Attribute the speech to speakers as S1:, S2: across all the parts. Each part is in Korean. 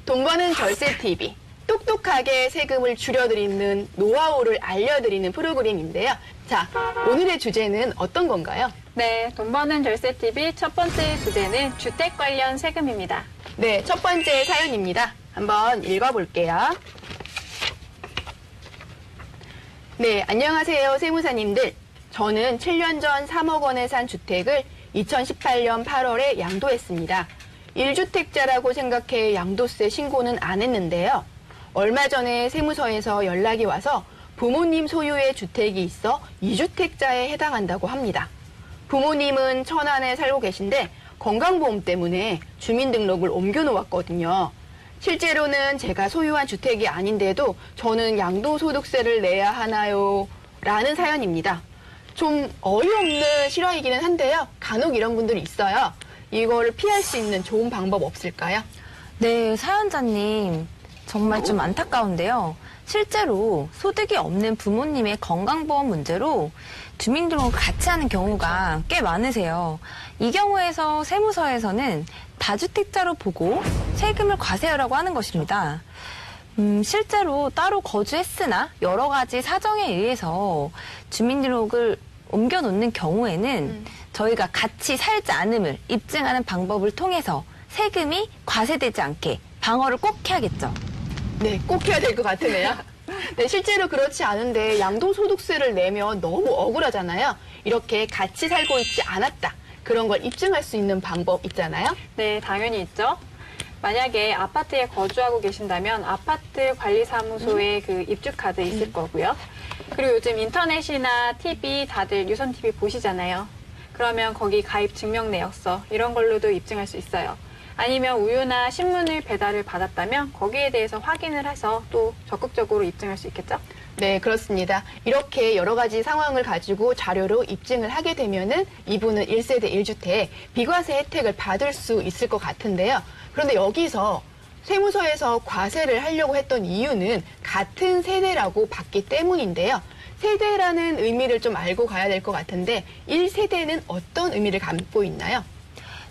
S1: 돈 버는 절세 TV. 똑똑하게 세금을 줄여드리는 노하우를 알려드리는 프로그램인데요. 자, 오늘의 주제는 어떤 건가요?
S2: 네, 돈 버는 절세TV 첫 번째 주제는 주택 관련 세금입니다.
S1: 네, 첫 번째 사연입니다. 한번 읽어볼게요. 네, 안녕하세요, 세무사님들. 저는 7년 전 3억 원에 산 주택을 2018년 8월에 양도했습니다. 1주택자라고 생각해 양도세 신고는 안 했는데요. 얼마 전에 세무서에서 연락이 와서 부모님 소유의 주택이 있어 2주택자에 해당한다고 합니다. 부모님은 천안에 살고 계신데 건강보험 때문에 주민등록을 옮겨놓았거든요. 실제로는 제가 소유한 주택이 아닌데도 저는 양도소득세를 내야 하나요? 라는 사연입니다. 좀 어이없는 실화이기는 한데요. 간혹 이런 분들이 있어요. 이거를 피할 수 있는 좋은 방법 없을까요?
S3: 네, 사연자님. 정말 좀 안타까운데요. 실제로 소득이 없는 부모님의 건강보험 문제로 주민등록을 같이 하는 경우가 꽤 많으세요. 이 경우에서 세무서에서는 다주택자로 보고 세금을 과세하라고 하는 것입니다. 실제로 따로 거주했으나 여러 가지 사정에 의해서 주민등록을 옮겨놓는 경우에는 저희가 같이 살지 않음을 입증하는 방법을 통해서 세금이 과세되지 않게 방어를 꼭 해야겠죠.
S1: 네, 꼭 해야 될 것 같으네요. 네, 실제로 그렇지 않은데 양도소득세를 내면 너무 억울하잖아요. 이렇게 같이 살고 있지 않았다. 그런 걸 입증할 수 있는 방법 있잖아요.
S2: 네, 당연히 있죠. 만약에 아파트에 거주하고 계신다면 아파트 관리사무소에 그 입주카드 있을 거고요. 그리고 요즘 인터넷이나 TV 다들 유선 TV 보시잖아요. 그러면 거기 가입 증명 내역서 이런 걸로도 입증할 수 있어요. 아니면 우유나 신문을 배달을 받았다면 거기에 대해서 확인을 해서 또 적극적으로 입증할 수 있겠죠?
S1: 네, 그렇습니다. 이렇게 여러 가지 상황을 가지고 자료로 입증을 하게 되면은 이분은 1세대 1주택 비과세 혜택을 받을 수 있을 것 같은데요. 그런데 여기서 세무서에서 과세를 하려고 했던 이유는 같은 세대라고 봤기 때문인데요. 세대라는 의미를 좀 알고 가야 될 것 같은데 1세대는 어떤 의미를 담고 있나요?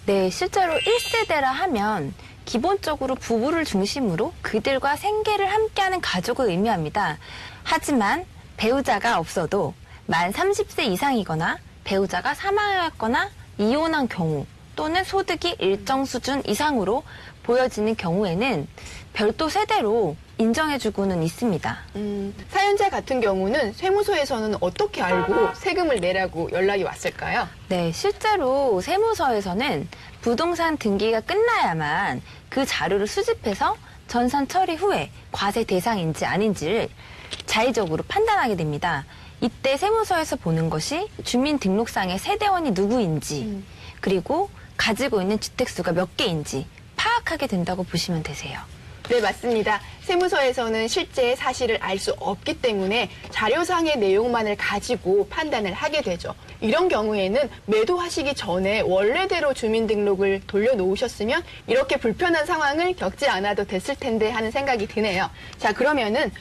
S3: 네, 실제로 1세대라 하면 기본적으로 부부를 중심으로 그들과 생계를 함께하는 가족을 의미합니다. 하지만 배우자가 없어도 만 30세 이상이거나 배우자가 사망하였거나 이혼한 경우 또는 소득이 일정 수준 이상으로 보여지는 경우에는 별도 세대로 인정해주고는 있습니다.
S1: 사연자 같은 경우는 세무서에서는 어떻게 알고 세금을 내라고 연락이 왔을까요?
S3: 네, 실제로 세무서에서는 부동산 등기가 끝나야만 그 자료를 수집해서 전산 처리 후에 과세 대상인지 아닌지를 자의적으로 판단하게 됩니다. 이때 세무서에서 보는 것이 주민등록상의 세대원이 누구인지 그리고 가지고 있는 주택수가 몇 개인지 파악하게 된다고 보시면 되세요.
S1: 네, 맞습니다. 세무서에서는 실제 사실을 알 수 없기 때문에 자료상의 내용만을 가지고 판단을 하게 되죠. 이런 경우에는 매도하시기 전에 원래대로 주민등록을 돌려놓으셨으면 이렇게 불편한 상황을 겪지 않아도 됐을 텐데 하는 생각이 드네요. 자, 그러면은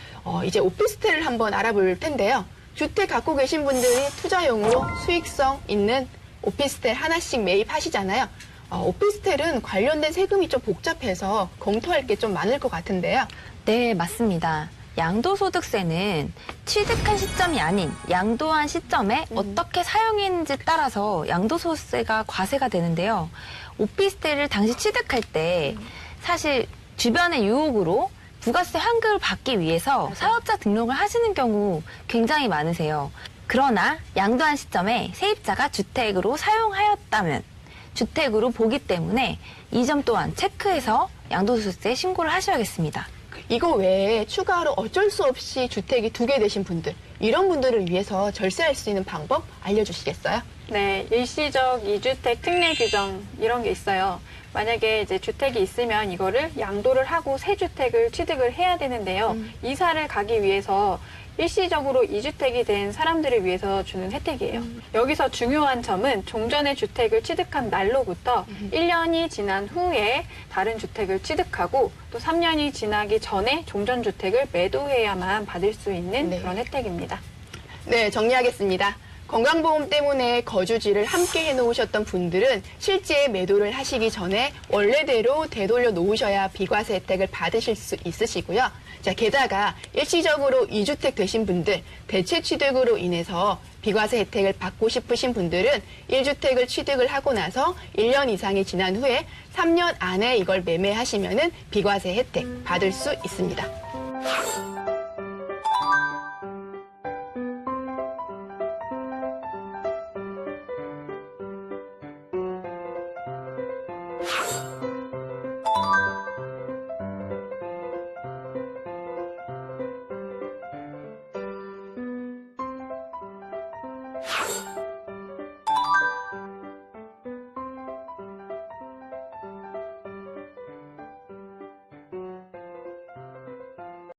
S1: 이제 오피스텔을 한번 알아볼 텐데요. 주택 갖고 계신 분들이 투자용으로 수익성 있는 오피스텔 하나씩 매입하시잖아요. 오피스텔은 관련된 세금이 좀 복잡해서 검토할 게 좀 많을 것 같은데요.
S3: 네, 맞습니다. 양도소득세는 취득한 시점이 아닌 양도한 시점에 어떻게 사용했는지 따라서 양도소득세가 과세가 되는데요. 오피스텔을 당시 취득할 때 사실 주변의 유혹으로 부가세 환급을 받기 위해서 사업자 등록을 하시는 경우 굉장히 많으세요. 그러나 양도한 시점에 세입자가 주택으로 사용하였다면 주택으로 보기 때문에 이 점 또한 체크해서 양도소득세 신고를 하셔야겠습니다.
S1: 이거 외에 추가로 어쩔 수 없이 주택이 2개 되신 분들, 이런 분들을 위해서 절세할 수 있는 방법 알려주시겠어요?
S2: 네, 일시적 2주택 특례 규정 이런 게 있어요. 만약에 이제 주택이 있으면 이거를 양도를 하고 새 주택을 취득을 해야 되는데요. 이사를 가기 위해서 일시적으로 2주택이 된 사람들을 위해서 주는 혜택이에요. 여기서 중요한 점은 종전의 주택을 취득한 날로부터 1년이 지난 후에 다른 주택을 취득하고 또 3년이 지나기 전에 종전주택을 매도해야만 받을 수 있는
S1: 네.
S2: 그런 혜택입니다.
S1: 네, 정리하겠습니다. 건강보험 때문에 거주지를 함께 해놓으셨던 분들은 실제 매도를 하시기 전에 원래대로 되돌려 놓으셔야 비과세 혜택을 받으실 수 있으시고요. 자, 게다가 일시적으로 2주택 되신 분들, 대체 취득으로 인해서 비과세 혜택을 받고 싶으신 분들은 1주택을 취득을 하고 나서 1년 이상이 지난 후에 3년 안에 이걸 매매하시면은 비과세 혜택 받을 수 있습니다.